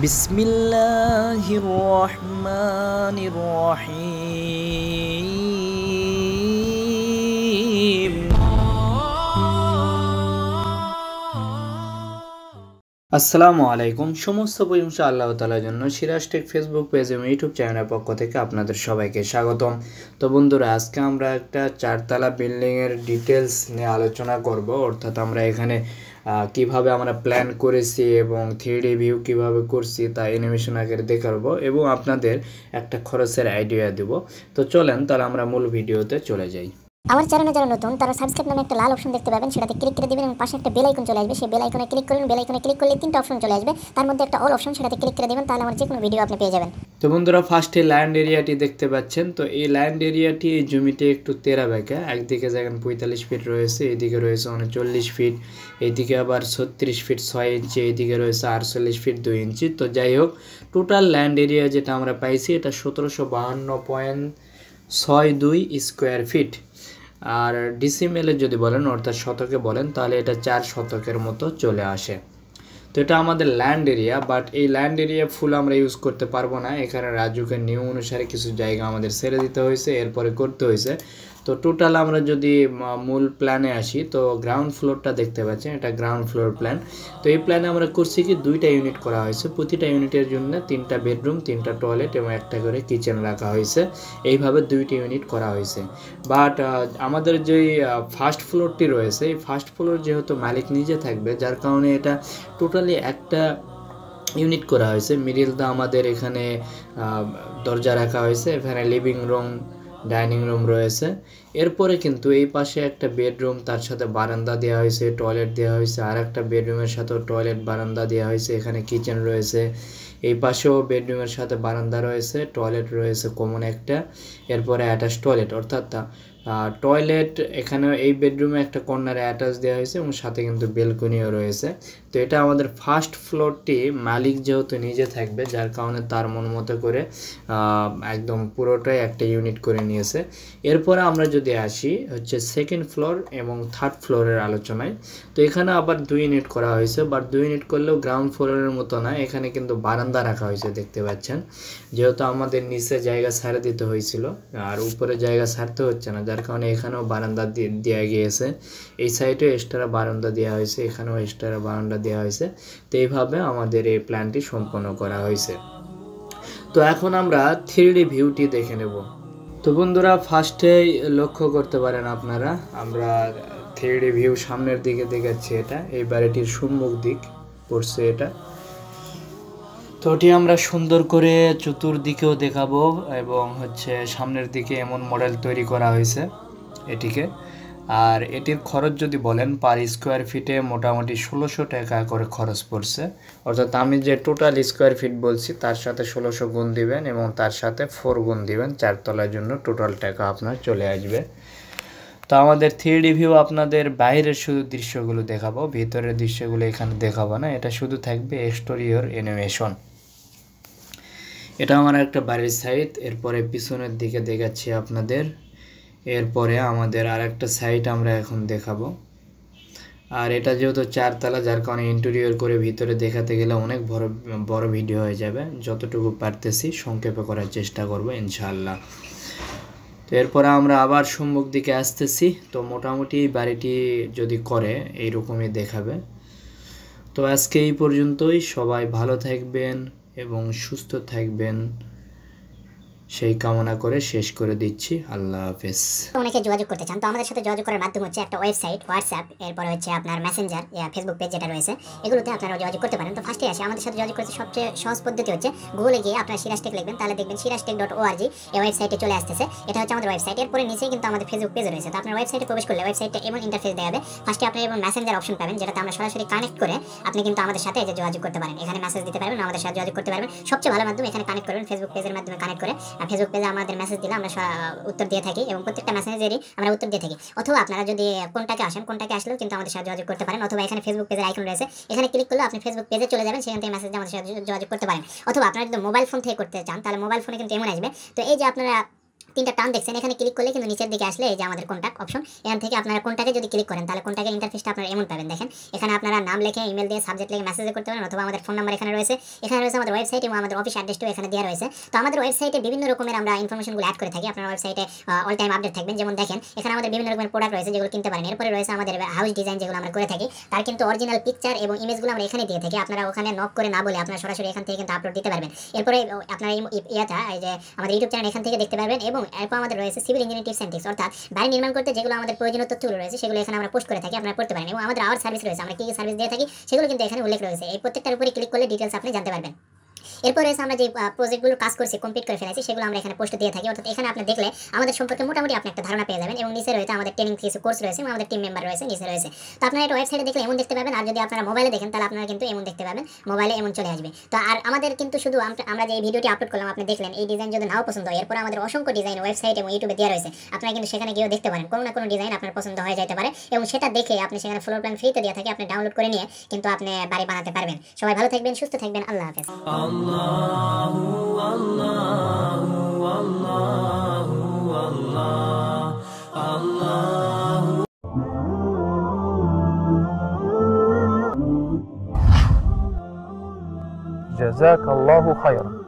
বিসমিল্লাহির রহমানির রহিম। আসসালামু আলাইকুম। সমস্ত প্রশংসা আল্লাহ তাআলার জন্য। সিরাজ টেক ফেসবুক পেজ এবং ইউটিউব চ্যানেলের পক্ষ থেকে আপনাদের সবাইকে স্বাগতম। তো বন্ধুরা, আজকে আমরা একটা চারতলা বিল্ডিংয়ের ডিটেলস নিয়ে আলোচনা করব। অর্থাৎ আমরা এখানে কিভাবে আমরা প্ল্যান করেছি এবং 3D ভিউ কিভাবে করছি তা অ্যানিমেশন আকারে দেখাবো এবং আপনাদের একটা খরচের আইডিয়া দেব। তো চলেন তাহলে আমরা মূল ভিডিওতে চলে যাই। আমার চ্যানেলে যারা নতুন তারা সাবস্ক্রাইব নামে একটা লাল অপশন দেখতে পাবেন, সেটাতে ক্লিক করে দিবেন এবং পাশে একটা বেল আইকন চলে আসবে। সেই বেল আইকনে ক্লিক করবেন। বেল আইকনে ক্লিক করলে তিনটা অপশন চলে আসবে, তার মধ্যে একটা অল অপশন, সেটাতে ক্লিক করে দিবেন, তাহলে আমার যে কোনো ভিডিও আপনি পেয়ে যাবেন। তো বন্ধুরা, ফার্স্টে ল্যান্ড এরিয়াটি দেখতে পাচ্ছেন। তো এই ল্যান্ড এরিয়াটি এই জমিতে একটু তেরা বেঁকা। একদিকে যেখানে 45 ফিট রয়েছে, এইদিকে রয়েছে 39 ফিট, এইদিকে আবার 36 ফিট 6 ইঞ্চি, এইদিকে রয়েছে 48 ফিট 2 ইঞ্চি। তো যাই হোক, টোটাল ল্যান্ড এরিয়া যেটা আমরা পাইছি এটা 1752.62 স্কোয়ার ফিট। আর ডিসিমেলে যদি বলেন অর্থাৎ শতকে বলেন তাহলে এটা 4 শতকের মতো চলে আসে। তো এটা আমাদের ল্যান্ড এরিয়া, বাট এই ল্যান্ড এরিয়া ফুল আমরা ইউজ করতে পারবো না। এখানে রাজুকের নিয়ম অনুসারে কিছু জায়গা আমাদের ছেড়ে দিতে হয়েছে, এরপরে করতে হয়েছে। তো টোটাল আমরা যদি মূল প্ল্যানে আসি, তো গ্রাউন্ড ফ্লোরটা দেখতে পাচ্ছেন, এটা গ্রাউন্ড ফ্লোর প্ল্যান। তো এই প্ল্যানে আমরা করছি কি 2টা ইউনিট করা হয়েছে। প্রতিটা ইউনিটের জন্য 3টা বেডরুম, 3টা টয়লেট এবং একটা করে কিচেন রাখা হয়েছে। এইভাবে 2টি ইউনিট করা হয়েছে। বাট আমাদের যেই ফার্স্ট ফ্লোরটি রয়েছে, এই ফার্স্ট ফ্লোর যেহেতু মালিক নিজে থাকবে, যার কারণে এটা টোটালি একটা ইউনিট করা হয়েছে। মিডিলটা আমাদের এখানে দরজা রাখা হয়েছে, এখানে লিভিং রুম, ডাইনিং রুম রয়েছে। এরপরে কিন্তু এই পাশে একটা বেডরুম, তার সাথে বারান্দা দেওয়া হয়েছে, টয়লেট দেওয়া হয়েছে, আর একটা বেডরুমের সাথেও টয়লেট বারান্দা দেওয়া হয়েছে। এখানে কিচেন রয়েছে, এই পাশেও বেডরুমের সাথে বারান্দা রয়েছে, টয়লেট রয়েছে কমন একটা, এরপরে অ্যাটাচ টয়লেট। অর্থাৎ টয়লেট এখানে এই বেডরুমে একটা কর্নারে অ্যাটাচ দেওয়া হয়েছে এবং সাথে কিন্তু বেলকনিও রয়েছে। তো এটা আমাদের ফার্স্ট ফ্লোরটি মালিক যেহেতু নিজে থাকবে, যার কারণে তার মন মতো করে একদম পুরোটাই একটা ইউনিট করে নিয়েছে। এরপরে আমরা যদি আসি হচ্ছে সেকেন্ড ফ্লোর এবং থার্ড ফ্লোরের আলোচনায়, তো এখানে আবার 2 ইউনিট করা হয়েছে। বাট 2 ইউনিট করলেও গ্রাউন্ড ফ্লোরের মতো না, এখানে কিন্তু বারান্দা রাখা হয়েছে দেখতে পাচ্ছেন। যেহেতু আমাদের নিচে জায়গা ছাড়ে দিতে হয়েছিল আর উপরে জায়গা ছাড়তে হচ্ছে না, যার কারণে এখানেও বারান্দা দেওয়া গিয়েছে। এই সাইডে এক্সট্রা বারান্দা দেওয়া হয়েছে, এখানেও এক্সট্রা বারান্দা দেওয়া হয়েছে। তো এইভাবে আমাদের এই প্ল্যানটি সম্পন্ন করা হয়েছে। তো এখন আমরা 3D ভিউটি দেখে নেব। তো বন্ধুরা, ফার্স্টেই লক্ষ্য করতে পারেন আপনারা, আমরা 3D ভিউ সামনের দিকে দেখাচ্ছি। এটা এই বাড়িটির সম্মুখ দিক পড়ছে এটা। তো ওটি আমরা সুন্দর করে চতুর্দিকেও দেখাবো এবং হচ্ছে সামনের দিকে এমন মডেল তৈরি করা হয়েছে এটিকে। আর এটির খরচ যদি বলেন পার স্কোয়ার ফিটে মোটামুটি 1600 টাকা করে খরচ পড়ছে। অর্থাৎ আমি যে টোটাল স্কোয়ার ফিট বলছি তার সাথে 1600 গুণ দিবেন এবং তার সাথে 4 গুণ দিবেন, 4 তলার জন্য টোটাল টাকা আপনার চলে আসবে। তো আমাদের 3D ভিউ আপনাদের বাইরের শুধু দৃশ্যগুলো দেখাবো, ভিতরের দৃশ্যগুলো এখানে দেখাবো না। এটা শুধু থাকবে এক্সটেরিয়র অ্যানিমেশন। এটা আমার একটা বাড়ির সাইড। এরপরে পিছনের দিকে দেখাচ্ছি আপনাদের। এরপরে আমাদের আর একটা সাইড আমরা এখন দেখাবো। আর এটা যেহেতু 4 তলা, যার কারণে ইন্টেরিয়র করে ভিতরে দেখাতে গেলে অনেক বড় ভিডিও হয়ে যাবে। যতটুকু পারতেছি সংক্ষেপে করার চেষ্টা করব ইনশাআল্লাহ। তো এরপরে আমরা আবার সম্মুখ দিকে আসতেছি। তো মোটামুটি বাড়িটি যদি করে এইরকমই দেখাবে। তো আজকে এই পর্যন্তই। সবাই ভালো থাকবেন এবং সুস্থ থাকবেন সেই কামনা করে শেষ করে দিচ্ছি। আল্লাহ হাফেজ। অনেকে যোগাযোগ করতে চান, তো আমাদের সাথে যোগাযোগ করার মাধ্যম হচ্ছে একটা ওয়েবসাইট, হোয়াটসঅ্যাপ, এরপরে হচ্ছে আপনার মেসেঞ্জার, ফেসবুক পেজ যেটা রয়েছে, এগুলোতে আপনারা যোগাযোগ করতে পারেন। তো ফার্স্টে আসি, আমাদের সাথে যোগাযোগ করতে সবচেয়ে সহজ পদ্ধতি হচ্ছে গুগলে গিয়ে আপনারা সিরাজ টেক লিখবেন, তাহলে দেখবেন siraztech.org এই ওয়েবসাইটে চলে আসতেছে। এটা হচ্ছে আমাদের ওয়েবসাইট। এরপরে নিচেই কিন্তু আমাদের ফেসবুক পেজ রয়েছে। তো আপনার ওয়েবসাইটে প্রবেশ করলে ওয়েবসাইটে এমন ইন্টারফেস দেখাবে। ফার্স্টে আপনি এবং মেসেঞ্জার অপশন পাবেন, যেটাতে আমরা সরাসরি কানেক্ট করে আপনি কিন্তু আমাদের সাথে যে যোগাযোগ করতে পারেন, এখানে মেসেজ দিতে পারবেন, আমাদের সাথে যোগাযোগ করতে পারবেন। সবচেয়ে ভালো মাধ্যম এখানে কানেক্ট করবেন, ফেসবুক পেজের মাধ্যমে কানেক্ট করে। ফেসবুক পেজে আমাদের মেসেজ দিলে আমরা উত্তর দিয়ে থাকি এবং প্রত্যেকটা মেসেজেরই আমরা উত্তর দিয়ে থাকি। অথবা আপনারা যদি কোনটাকে আসলেও কিন্তু আমাদের সাথে যোগাযোগ করতে পারেন। অথবা এখানে ফেসবুক পেজের আইকন রয়েছে, এখানে ক্লিক করলে আপনি ফেসবুক পেজে চলে যাবেন, সেখান থেকে মেসেজ দিয়ে আমাদের সাথে যোগাযোগ করতে পারেন। অথবা আপনারা যদি মোবাইল ফোন থেকে করতে চান, তাহলে মোবাইল ফোনে কিন্তু এমন আসবে। তো এই যে আপনারা তিনটা টার্ন দেখছেন, এখানে ক্লিক করলে কিন্তু নিচের দিকে আসলে এই যে আমাদের কন্টাক্ট অপশন, এখান থেকে আপনারা কোনটাকে যদি ক্লিক করেন তাহলে কন্টাক্টের ইন্টারফেসটা আপনারা এমন পাবেন। দেখেন এখানে আপনারা নাম লিখে ইমেল দিয়ে সাবজেক্ট লিখে মেসেজ করতে পারেন, অথবা আমাদের ফোন নাম্বার এখানে রয়েছে আমাদের ওয়েবসাইট এবং আমাদের অফিস অ্যাড্রেসটাও এখানে দেওয়া রয়েছে। তো আমাদের ওয়েবসাইটে বিভিন্ন রকমের আমরা ইনফরমেশনগুলো অ্যাড করে থাকি, আপনার ওয়েবসাইটে অল টাইম আপডেট থাকবেন। যেমন দেখেন এখানে আমাদের বিভিন্ন রকমের প্রোডাক্ট রয়েছে যেগুলো কিনতে পারেন। এরপরে রয়েছে আমাদের হাউস ডিজাইন যেগুলো আমরা করে থাকি, তার কিন্তু অরিজিনাল পিকচার এবং ইমেজগুলো আমরা এখানে দিয়ে থাকি। আপনারা ওখানে নক করে না বলে আপনারা সরাসরি এখান থেকে কিন্তু আপলোড দিতে পারবেন। এরপরে আপনারা ইয়াটা এই যে আমাদের ইউটিউব চ্যানেল এখান থেকে দেখতে পারবেন। এবং এরপর আমাদের রয়েছে civil engineering tips and tricks, অর্থাৎ বাড়ি নির্মাণ করতে যেগুলো আমাদের প্রয়োজনীয় তথ্যগুলো রয়েছে সেগুলো এখানে আমরা পোস্ট করে থাকি, আপনারা পড়তে পারেন। এবং আমাদের আওয়ার সার্ভিস রয়েছে, আমরা কি কি সার্ভিস দিয়ে থাকি সেগুলো কিন্তু এখানে উল্লেখ রয়েছে। এই প্রত্যেকটার উপরে ক্লিক করলে ডিটেইলস আপনি জানতে পারবেন। এরপর রয়েছে আমরা যে প্রজেক্টগুলো কাজ করছি কমপ্লিট করে ফেলেছি সেগুলো আমরা এখানে পোস্ট দিয়ে থাকি, অর্থাৎ এখানে আপনি দেখলে আমাদের সম্পর্কে মোটামুটি আপনি একটা ধারণা পেয়ে যাবেন। এবং নিচে রয়েছে আমাদের ট্রেনিং কিছু কোর্স রয়েছে এবং আমাদের টিম মেম্বার রয়েছে নিচে রয়েছে। তো আপনারা এটা ওয়েবসাইটে দেখলে এমন দেখতে পাবেন, আর যদি আপনারা মোবাইলে দেখেন তাহলে আপনারা কিন্তু এমন দেখতে পাবেন, মোবাইলে এমন চলে আসবে। তো আর আমাদের কিন্তু শুধু আমরা যে এই ভিডিওটি আপলোড করলাম আপনি দেখলেন, এই ডিজাইন যদি নাও পছন্দ হয়, এরপর আমাদের অসংখ্য ডিজাইন ওয়েবসাইট এবং ইউটিউবে দেওয়া রয়েছে, আপনারা কিন্তু সেখানে গিয়েও দেখতে পারেন। কোনো না কোনো ডিজাইন আপনার পছন্দ হয়ে যেতে পারে এবং সেটা দেখে আপনি সেখানে ফ্লোর প্ল্যান ফ্রিতে দেওয়া থাকে, আপনি ডাউনলোড করে নিয়ে কিন্তু আপনি বাড়ি বানাতে পারবেন। সবাই ভালো থাকবেন, সুস্থ থাকবেন, আল্লাহ হাফেজ। جزاك الله خيرا.